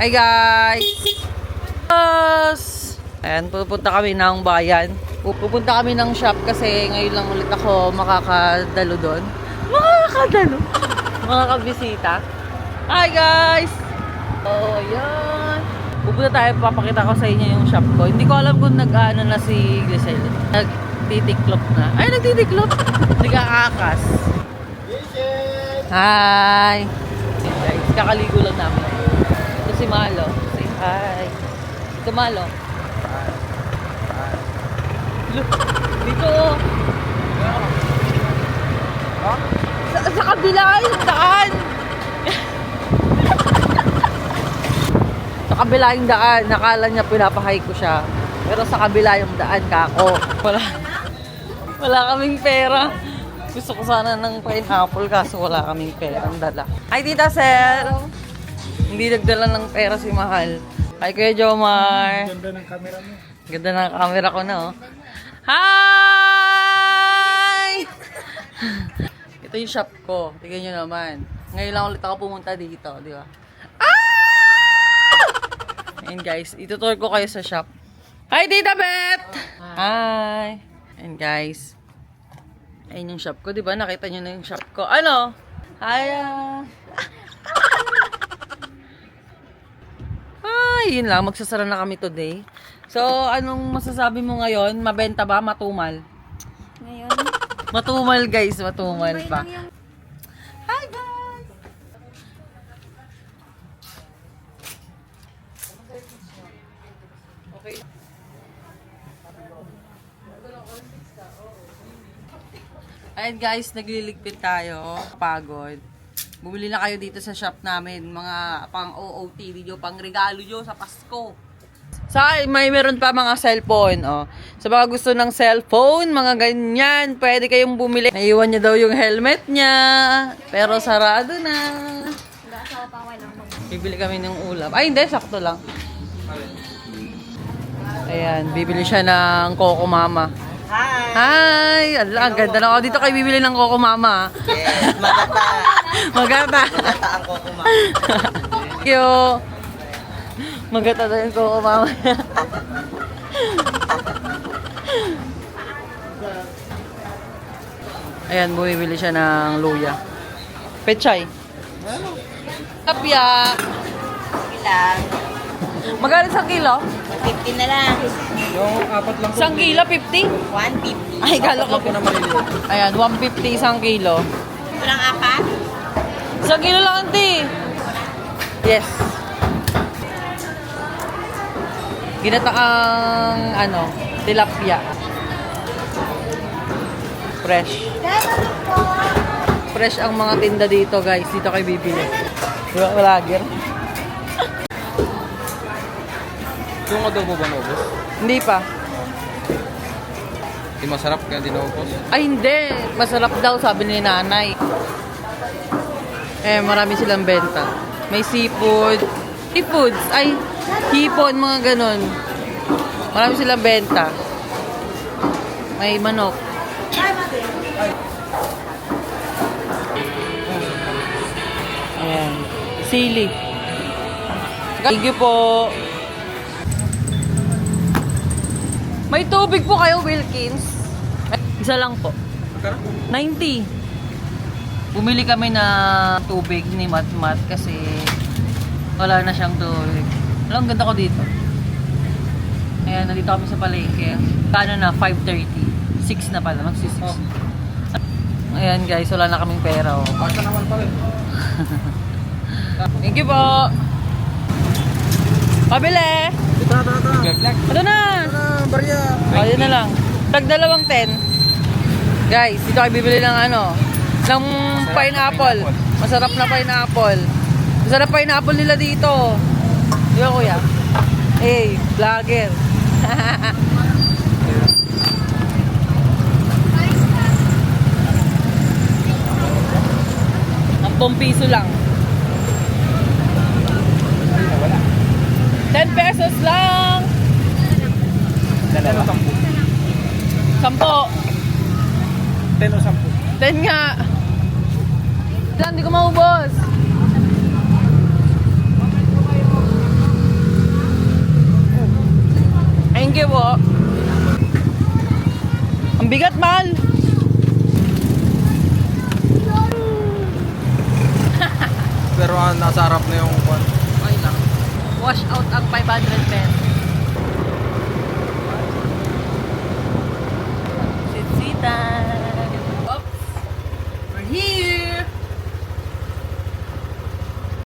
Hi guys! Ayan, pupunta kami ng bayan. Pupunta kami ng shop kasi ngayon lang ulit ako makakadalo doon. Makakabisita. Hi guys! Oh, yan. Pupunta tayo, papakita ko sa inyo yung shop ko. Hindi ko alam kung nag-ano na si Glisel. Nagtitiklop na. Ay, nagtitiklop! Nag-aakas. Hi! Guys, kakaligo lang namin. Ito si Malo. Say hi. Ito Malo. Look, dito. Sa kabila yung daan. Sa kabila yung daan. Nakala niya pinapahay ko siya. Pero sa kabila yung daan, kako. Wala kaming pera. Gusto ko sana ng pineapple kaso wala kaming perang dala. Hi, Tita Sel! Hindi nagdala ng pera si Mahal. Hi, Kuya Jomar! Ganda ng camera mo. Ganda ng camera ko na, oh. Hi! Ito yung shop ko. Tignan nyo naman. Ngayon lang ulit ako pumunta dito, di ba? Ah! Ayan guys, itutur ko kayo sa shop. Hi, Tita Beth! Hi! Ayan guys. Ayun yung shop ko, di ba? Nakita nyo na yung shop ko. Ano? Hi! Ay, yun lang. Magsasara na kami today. So, anong masasabi mo ngayon? Mabenta ba? Matumal? Ngayon? Matumal, guys. Matumal pa. Hi, guys! Okay. Ayan guys, nagliligpit tayo. Pagod. Bumili na kayo dito sa shop namin. Mga pang OOTD nyo, pang regalo nyo sa Pasko. May meron pa mga cellphone. Oh. Sa mga gusto ng cellphone, mga ganyan, pwede kayong bumili. Naiwan niya daw yung helmet niya. Pero sarado na. Bibili kami ng ulam. Ay, hindi. Sakto lang. Ayan, bibili siya ng Coco Mama. Hi! Ala, ang ganda na ako. Dito kayo bibili ng Coco Mama. Yes, magata. Magata. Magata ang Coco Mama. Thank you. Magata na yung Coco Mama. Ayan, bumibili siya ng luya. Pechay. Kapya. Ilang? Magkano sa kilo? 50 na lang. Yung apat lang po. Isang kilo, 50? 150. Ay, kala ko. Apat lang po na maliliit. Ayan, 150 isang kilo. Walang apat? Isang kilo lang, auntie. Yes. Ginataang, tilapia. Fresh. Fresh ang mga tinda dito, guys. Dito kayo bibili. Diba, vlogger? Yung adobo ba naubos? Hindi pa. Hindi masarap kaya di naubos. Ay, hindi. Masarap daw, sabi ni nanay. Marami silang benta. May seafood. Seafoods. Ay, hipon, mga ganun. Marami silang benta. May manok. Ayan. Sili. Thank you po. May tubig po kayo, Wilkins? Isa lang po. 90. Bumili kami na tubig ni Matmat kasi wala na siyang tubig. Alam, ganda ko dito. Ayan, nandito kami sa palengke. Kano na? 5:30. 6 na pala. Magsi-6. Ayan guys, wala na kaming pera. Oh. Basta naman pala. Thank you po. Pabili! Ito na! Barya. O, yun na lang. Tag 210. Guys, dito kayo bibili ng ng pineapple. Masarap na pineapple. Masarap pineapple nila dito. Di ba, kuya? Hey, vlogger. 10 piso lang. 10 pesos lang. Dalawa. 10. 10 o 10? 10 nga. Hindi ko maubos. po. Ang bigat, mahal. Pero nasa harap na yung kwan. Okay lang. Wash out ang 500 pesos.